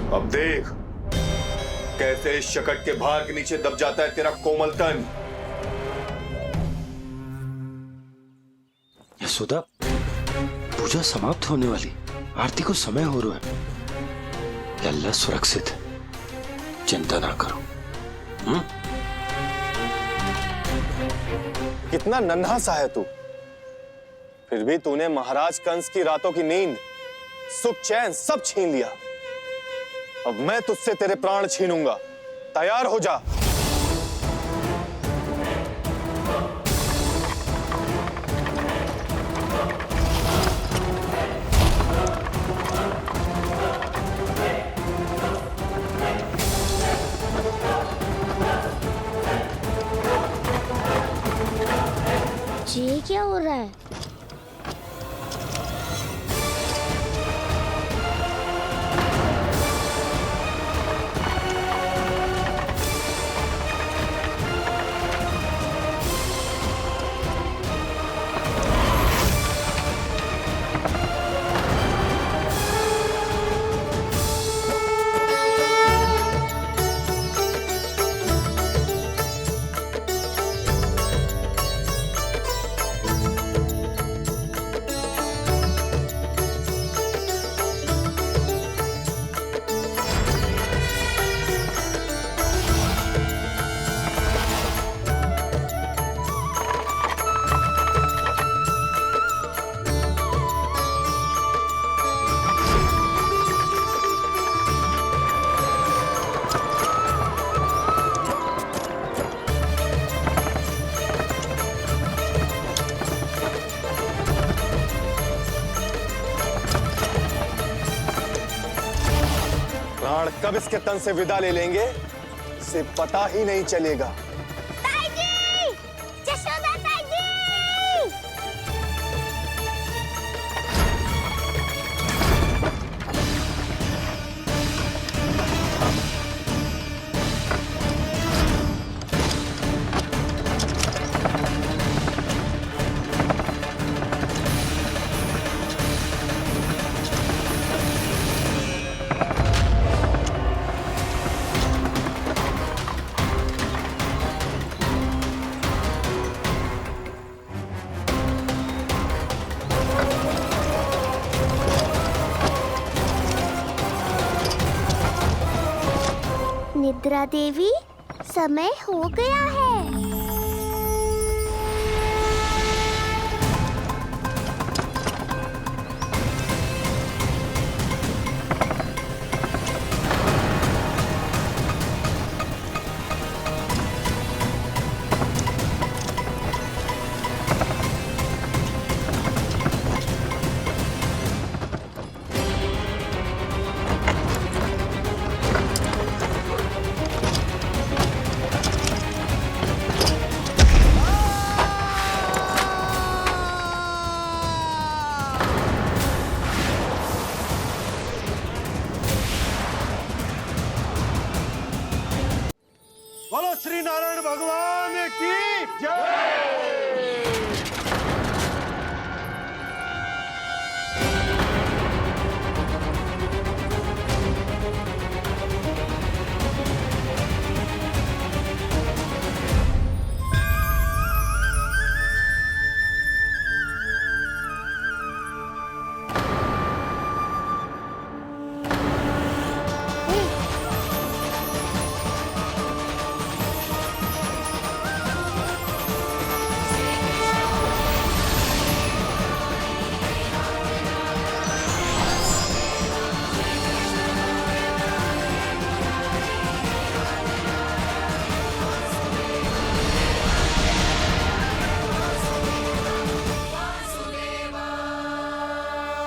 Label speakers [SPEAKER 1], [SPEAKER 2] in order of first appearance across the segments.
[SPEAKER 1] अब देख कैसे इस शकट के भार के नीचे दब जाता है तेरा कोमल तन।
[SPEAKER 2] यशोदा, पूजा समाप्त होने वाली, आरती को समय हो रहा है। अल्लाह सुरक्षित है, चिंता ना करो।
[SPEAKER 3] कितना नन्हा सा है तू, फिर भी तूने महाराज कंस की रातों की नींद, सुख चैन सब छीन लिया। अब मैं तुझसे तेरे प्राण छीनूंगा, तैयार हो जा।
[SPEAKER 4] ये क्या हो रहा है? प्राण कब इसके तन से विदा ले लेंगे इसे पता ही नहीं चलेगा। ताई जी! यशोदा ताई जी! निद्रा देवी, समय हो गया है।
[SPEAKER 3] बोलो श्री नारायण भगवान की जय।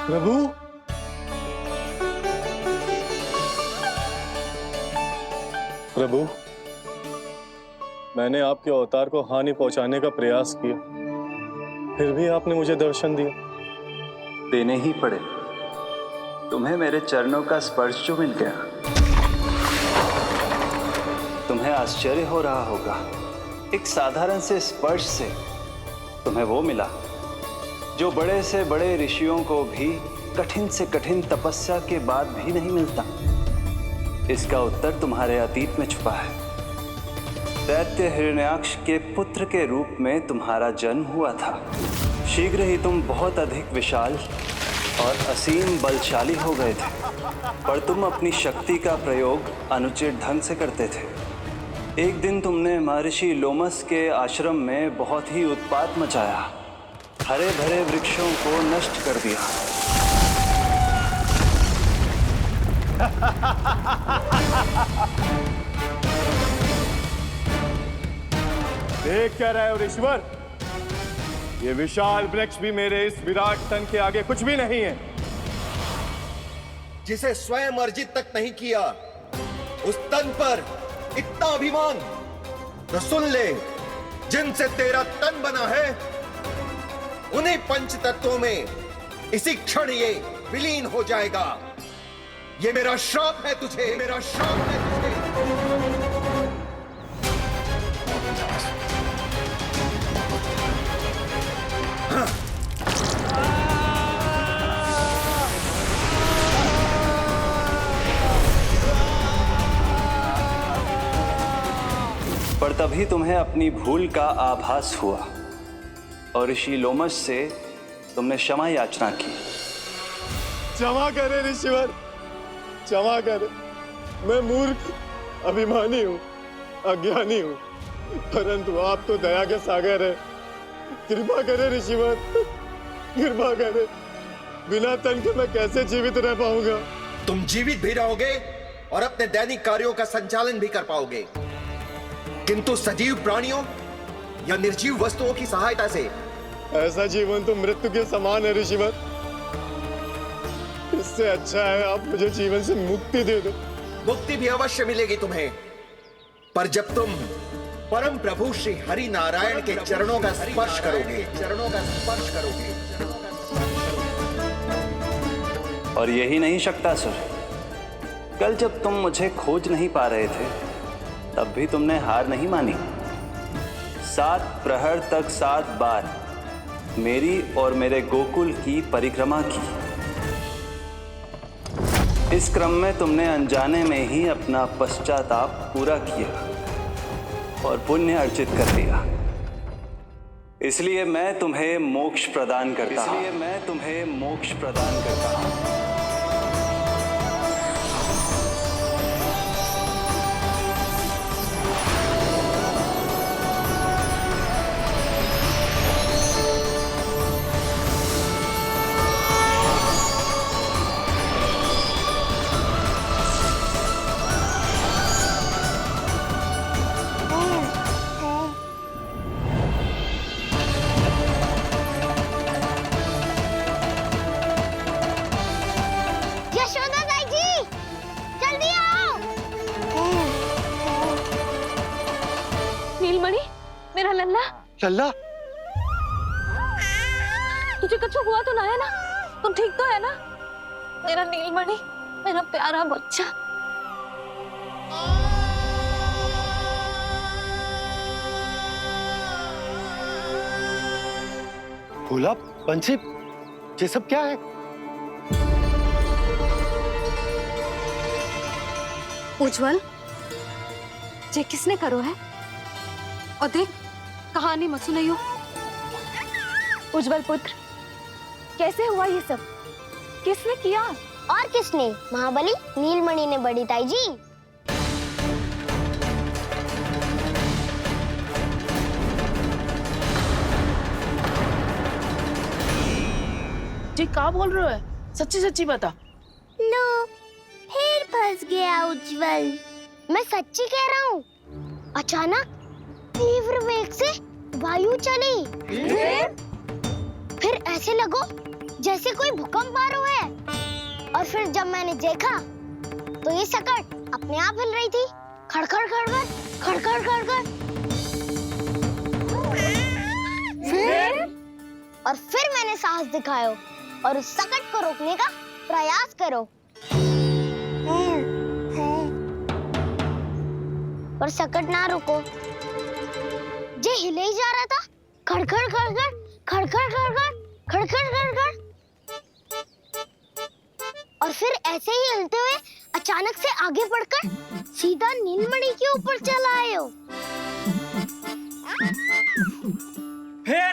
[SPEAKER 3] प्रभु, प्रभु, मैंने आपके अवतार को हानि पहुंचाने का प्रयास किया, फिर भी आपने मुझे दर्शन दिया।
[SPEAKER 5] देने ही पड़े। तुम्हें मेरे चरणों का स्पर्श जो मिल गया, तुम्हें आश्चर्य हो रहा होगा। एक साधारण से स्पर्श से तुम्हें वो मिला जो बड़े से बड़े ऋषियों को भी कठिन से कठिन तपस्या के बाद भी नहीं मिलता। इसका उत्तर तुम्हारे अतीत में छुपा है। दैत्य हिरण्याक्ष के पुत्र के रूप में तुम्हारा जन्म हुआ था। शीघ्र ही तुम बहुत अधिक विशाल और असीम बलशाली हो गए थे, पर तुम अपनी शक्ति का प्रयोग अनुचित ढंग से करते थे। एक दिन तुमने महर्षि लोमस के आश्रम में बहुत ही उत्पात मचाया, हरे भरे वृक्षों को नष्ट कर दिया।
[SPEAKER 3] देख क्या रहे हो ऋषिवर? ये विशाल वृक्ष भी मेरे इस विराट तन के आगे कुछ भी नहीं है।
[SPEAKER 6] जिसे स्वयं अर्जित तक नहीं किया, उस तन पर इतना अभिमान। तो सुन ले, जिनसे तेरा तन बना है, उन्हीं पंच तत्वों में इसी क्षण ये विलीन हो जाएगा। ये मेरा श्राप है तुझे, मेरा श्राप है तुझे।
[SPEAKER 5] पर तभी तुम्हें अपनी भूल का आभास हुआ और ऋषि लोमस से तुमने क्षमा याचना की।
[SPEAKER 3] क्षमा करे ऋषिवर, क्षमा करे। मैं मूर्ख, अभिमानी हूँ, अज्ञानी हूँ, परंतु आप तो दया के सागर है। कृपा करे ऋषिवर, कृपा करे। बिना तन के मैं कैसे जीवित रह पाऊंगा?
[SPEAKER 6] तुम जीवित भी रहोगे और अपने दैनिक कार्यों का संचालन भी कर पाओगे, किंतु सजीव प्राणियों या निर्जीव वस्तुओं की सहायता से।
[SPEAKER 3] ऐसा जीवन तो मृत्यु के समान है ऋषिवर। इससे अच्छा है आप मुझे जीवन से मुक्ति दे दो।
[SPEAKER 6] मुक्ति भी अवश्य मिलेगी तुम्हें, पर जब तुम परम प्रभु श्री हरि नारायण के चरणों का स्पर्श करोगे, चरणों का स्पर्श करोगे।
[SPEAKER 5] और यही नहीं शक्तासुर, कल जब तुम मुझे खोज नहीं पा रहे थे, तब भी तुमने हार नहीं मानी। 7 प्रहर तक 7 बार मेरी और मेरे गोकुल की परिक्रमा की। इस क्रम में तुमने अनजाने में ही अपना पश्चाताप पूरा किया और पुण्य अर्जित कर लिया। इसलिए मैं तुम्हें मोक्ष प्रदान करता हूं। इसलिए मैं तुम्हें मोक्ष प्रदान करता हूं।
[SPEAKER 2] लल्ला,
[SPEAKER 7] तुझे कुछ हुआ तो ना है ना? तुम ठीक तो है ना? मेरा नीलमणि, मेरा प्यारा बच्चा।
[SPEAKER 2] भोला, बंसी, ये सब क्या है?
[SPEAKER 7] उज्जवल, ये किसने करो है? और देख, कहानी मत सुनाइयो।
[SPEAKER 8] उज्जवल पुत्र,
[SPEAKER 7] कैसे हुआ ये सब? किसने किया?
[SPEAKER 8] और किसने? महाबली नीलमणि ने बड़ी ताई जी।
[SPEAKER 9] जी क्या बोल रहे हो? सच्ची सच्ची बता।
[SPEAKER 8] लो, फिर फंस गया उज्जवल। मैं सच्ची कह रहा हूँ। अचानक तीव्र वेग से वायु चली। फिर ऐसे लगो जैसे कोई भूकंप आ रहा है। और फिर जब मैंने देखा तो ये सकट अपने आप हिल रही थी, खड़खड़ खड़खड़ खड़खड़ खड़खड़। फिर मैंने साहस दिखाया और उस सकट को रोकने का प्रयास करो, पर सकट ना रुको। जे हिले ही जा रहा था, खड़खड़ खड़खड़ खड़खड़ खड़खड़ खड़खड़ खड़खड़। और फिर ऐसे ही हिलते हुए अचानक से आगे बढ़कर सीधा नीलमणि के ऊपर चला आए हो। फिर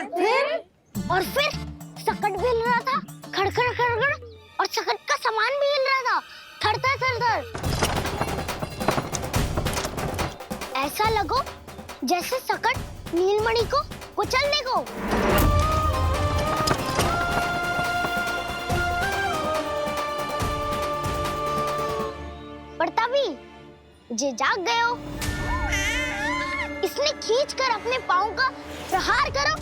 [SPEAKER 8] सकट भी हिल रहा था, खड़खड़ खड़खड़, और सकट का सामान भी हिल रहा था, थरथर थरथर। ऐसा लगो जैसे सकट नीलमणि को कुचलने को। पर तभी जे जाग गए हो। इसने खींचकर अपने पाँव का प्रहार करो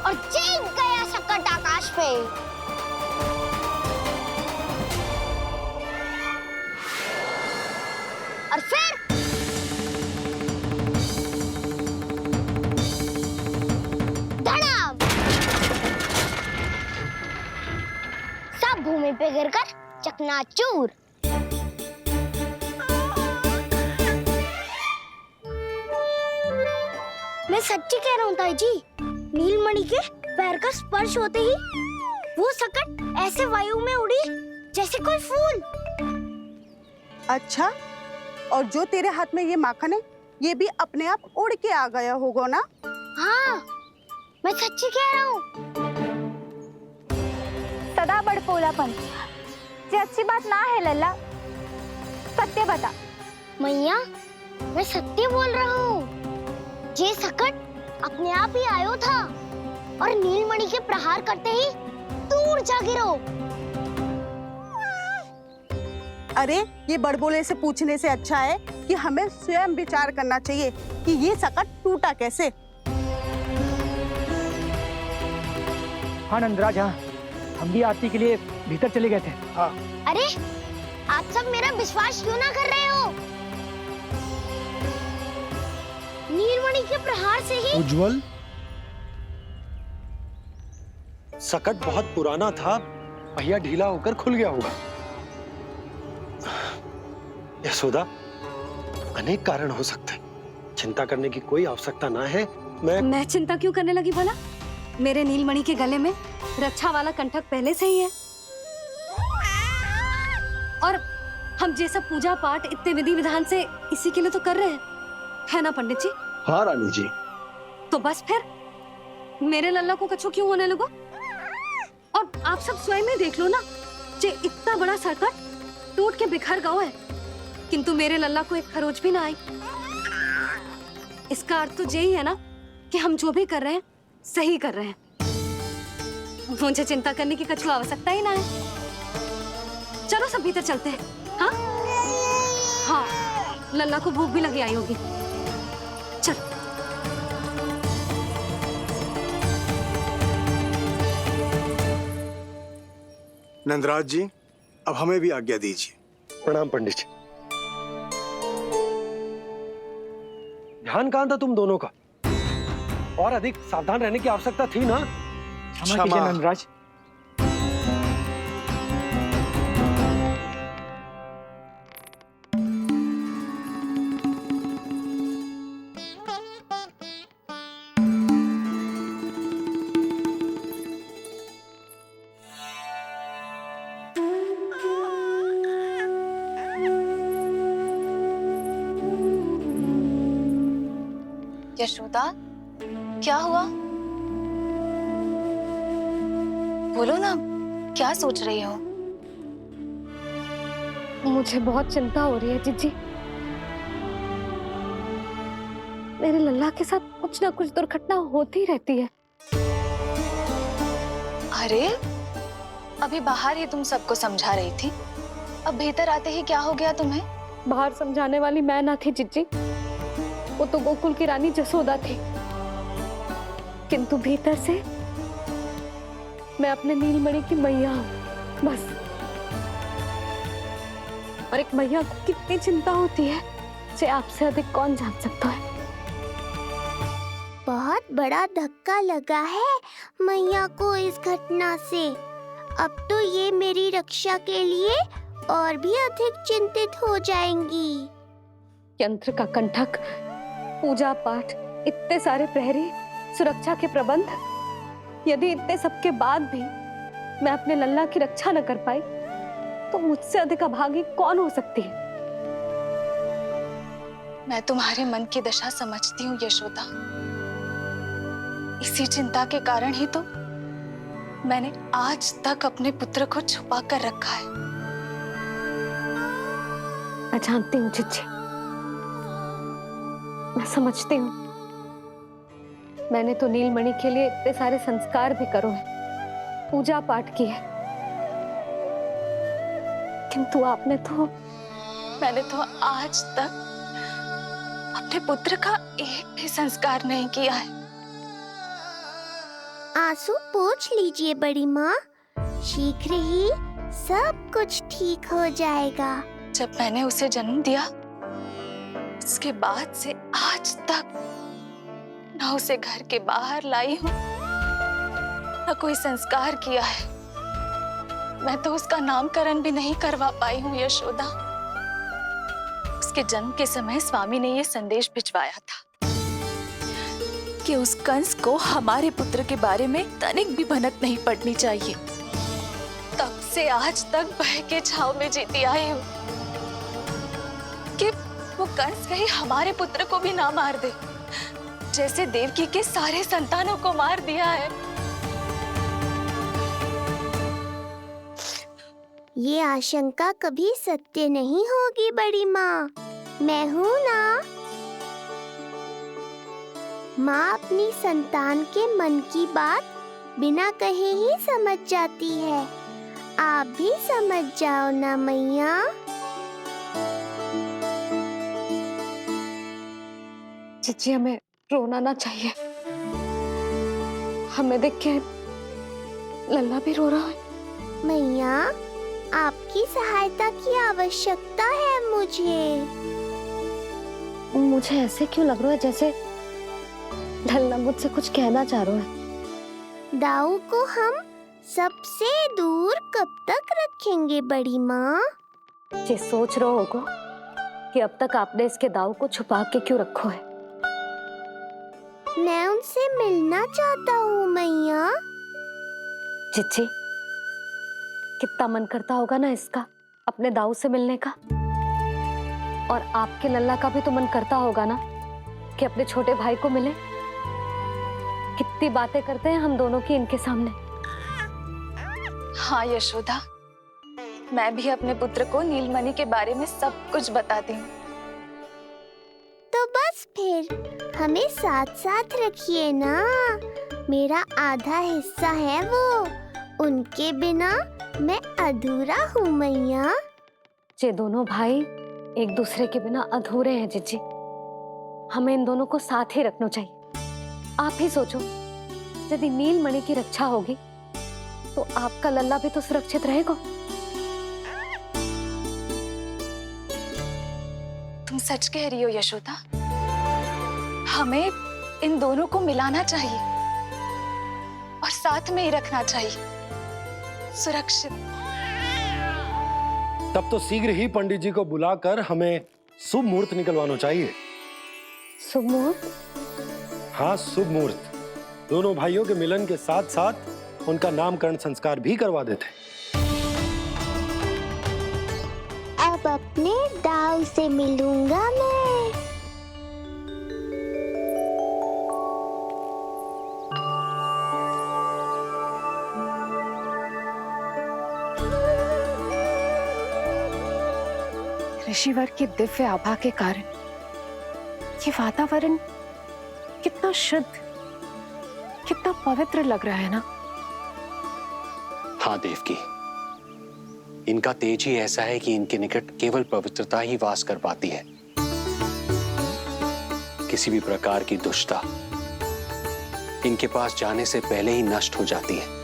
[SPEAKER 8] और चीख गया सकट आकाश पे। और फिर धड़ाम, सब भूमि पे गिरकर चकनाचूर। मैं सच्ची कह रहा हूँ ताई जी, नीलमणि के पैर का स्पर्श होते ही वो सकट ऐसे वायु में उड़ी जैसे कोई फूल।
[SPEAKER 10] अच्छा, और जो तेरे हाथ में ये माखन है, ये भी अपने आप उड़ के आ गया होगा ना?
[SPEAKER 8] हाँ, मैं सच्ची कह रहा हूँ।
[SPEAKER 7] सदा बड़पोलापन, ये अच्छी बात ना है लल्ला। सत्य बता।
[SPEAKER 8] मैया, मैं सत्य बोल रहा हूँ। ये सकट अपने आप ही आयो था और नीलमणि के प्रहार करते ही दूर जा गिरो।
[SPEAKER 10] अरे, ये बड़बोले से पूछने से अच्छा है कि हमें स्वयं विचार करना चाहिए कि ये सकट टूटा कैसे।
[SPEAKER 11] हाँ नंदराज, हाँ, हम भी आरती के लिए भीतर चले गए थे। हाँ।
[SPEAKER 8] अरे, आप सब मेरा विश्वास क्यों ना कर रहे हो? नीलमणि के प्रहार से ही
[SPEAKER 2] उज्जवल, सकट बहुत पुराना था, पहिया ढीला होकर खुल गया होगा। यशोदा, अनेक कारण हो सकते हैं, चिंता करने की कोई आवश्यकता ना है। मैं
[SPEAKER 7] चिंता क्यों करने लगी भला? मेरे नीलमणि के गले में रक्षा वाला कंठक पहले से ही है, और हम ये सब पूजा पाठ इतने विधि विधान से इसी के लिए तो कर रहे हैं, है ना पंडित जी?
[SPEAKER 2] हाँ रानी जी।
[SPEAKER 7] तो बस फिर मेरे लल्ला को कछु क्यों होने लगा? और आप सब स्वयं ही देख लो ना, जे इतना बड़ा सकट टूट के बिखर गया है, किंतु मेरे लल्ला को एक खरोच भी ना आई। इसका अर्थ तो यही है ना कि हम जो भी कर रहे हैं सही कर रहे हैं। मुझे चिंता करने की कछु आवश्यकता ही ना है। चलो सब भीतर चलते हैं। हाँ हाँ, लल्ला को भूख भी लगी आई होगी। चल।
[SPEAKER 12] नंदराज जी, अब हमें भी आज्ञा दीजिए।
[SPEAKER 2] प्रणाम पंडित जी। ध्यान कहाँ था तुम दोनों का? और अधिक सावधान रहने की आवश्यकता थी ना?
[SPEAKER 11] क्षमा कीजिए नंदराज।
[SPEAKER 7] यशोदा, क्या हुआ? बोलो ना, क्या सोच रही हो? मुझे बहुत चिंता हो रही है जीजी। मेरे लल्ला के साथ कुछ ना कुछ दुर्घटना होती रहती है।
[SPEAKER 13] अरे, अभी बाहर ही तुम सबको समझा रही थी, अब भीतर आते ही क्या हो गया तुम्हें?
[SPEAKER 7] बाहर समझाने वाली मैं ना थी जीजी, वो तो गोकुल की रानी जसोदा थी, किंतु भीतर से मैं अपने नीलमणि की मैया हूँ, बस। और एक मैया को कितनी चिंता होती है, इसे आपसे अधिक कौन जान सकता है।
[SPEAKER 8] बहुत बड़ा धक्का लगा है मैया को इस घटना से। अब तो ये मेरी रक्षा के लिए और भी अधिक चिंतित हो जाएंगी।
[SPEAKER 7] यंत्र का कंठक, पूजा पाठ, इतने सारे प्रहरी, सुरक्षा के प्रबंध, यदि इतने सबके बाद भी मैं अपने लल्ला की रक्षा न कर पाई तो मुझसे अधिक अभागी कौन हो सकती है?
[SPEAKER 13] मैं तुम्हारे मन की दशा समझती हूँ यशोदा। इसी चिंता के कारण ही तो मैंने आज तक अपने पुत्र को छुपा कर रखा है।
[SPEAKER 7] मैं जानती हूँ चिच्ची, मैं समझती हूँ। मैंने तो नीलमणि के लिए इतने सारे संस्कार भी करो है, पूजा पाठ की है, किंतु मैंने तो आज तक अपने पुत्र का एक भी संस्कार नहीं किया है।
[SPEAKER 8] आंसू पोंछ लीजिए बड़ी माँ, शीघ्र ही सब कुछ ठीक हो जाएगा।
[SPEAKER 13] जब मैंने उसे जन्म दिया, उसके बाद से आज तक न उसे घर के बाहर लाई हूँ, न कोई संस्कार किया है। मैं तो उसका नामकरण भी नहीं करवा पाई हूँ यशोदा। उसके जन्म के समय स्वामी ने यह संदेश भिजवाया था कि उस कंस को हमारे पुत्र के बारे में तनिक भी भनक नहीं पड़नी चाहिए। तब से आज तक भय के छाव में जीती आई हूँ कि वो कंस कहीं हमारे पुत्र को भी ना मार दे, जैसे देवकी के सारे संतानों को मार दिया है।
[SPEAKER 8] ये आशंका कभी सत्य नहीं होगी बड़ी माँ, मैं हूँ ना। माँ अपनी संतान के मन की बात बिना कहे ही समझ जाती है। आप भी समझ जाओ ना मैया।
[SPEAKER 7] चिच्ची, हमें रोना ना चाहिए। हमें देख के लल्ला भी रो रहा है।
[SPEAKER 8] मैया, आपकी सहायता की आवश्यकता है
[SPEAKER 7] मुझे ऐसे क्यों लग रहा है जैसे लल्ला मुझसे कुछ कहना चाह रहा है।
[SPEAKER 8] दाऊ को हम सबसे दूर कब तक रखेंगे बड़ी माँ?
[SPEAKER 7] ये सोच रहा होगा कि अब तक आपने इसके दाऊ को छुपा के क्यों रखो है।
[SPEAKER 8] मैं उनसे मिलना चाहता हूँ मैया।
[SPEAKER 7] चिच्ची, कितना मन करता होगा ना इसका अपने दाऊ से मिलने का। और आपके लल्ला का भी तो मन करता होगा ना कि अपने छोटे भाई को मिले। कितनी बातें करते हैं हम दोनों की इनके सामने।
[SPEAKER 13] हाँ यशोदा, मैं भी अपने पुत्र को नीलमणि के बारे में सब कुछ बताती हूँ।
[SPEAKER 8] तो बस फिर हमें साथ साथ रखिए ना। मेरा आधा हिस्सा है वो, उनके बिना मैं अधूरा हूँ मैया।
[SPEAKER 7] ये दोनों भाई एक दूसरे के बिना अधूरे हैं जिज्जी। हमें इन दोनों को साथ ही रखना चाहिए। आप ही सोचो, यदि नीलमणि की रक्षा होगी तो आपका लल्ला भी तो सुरक्षित रहेगा।
[SPEAKER 13] तुम सच कह रही हो यशोदा। हमें इन दोनों को मिलाना चाहिए और साथ में ही रखना चाहिए, सुरक्षित।
[SPEAKER 12] तब तो शीघ्र ही पंडित जी को बुलाकर हमें शुभ मुहूर्त निकलवाना चाहिए।
[SPEAKER 7] शुभ मुहूर्त?
[SPEAKER 12] हाँ, शुभ मुहूर्त। दोनों भाइयों के मिलन के साथ साथ उनका नामकरण संस्कार भी करवा देते।
[SPEAKER 8] अब अपने दाऊ से मिलूंगा मैं।
[SPEAKER 9] ऋषिवर की दिव्य आभा के कारण ये वातावरण कितना शुद्ध, कितना पवित्र लग रहा है ना।
[SPEAKER 2] हाँ देवकी, इनका तेज ही ऐसा है कि इनके निकट केवल पवित्रता ही वास कर पाती है। किसी भी प्रकार की दुष्टता इनके पास जाने से पहले ही नष्ट हो जाती है।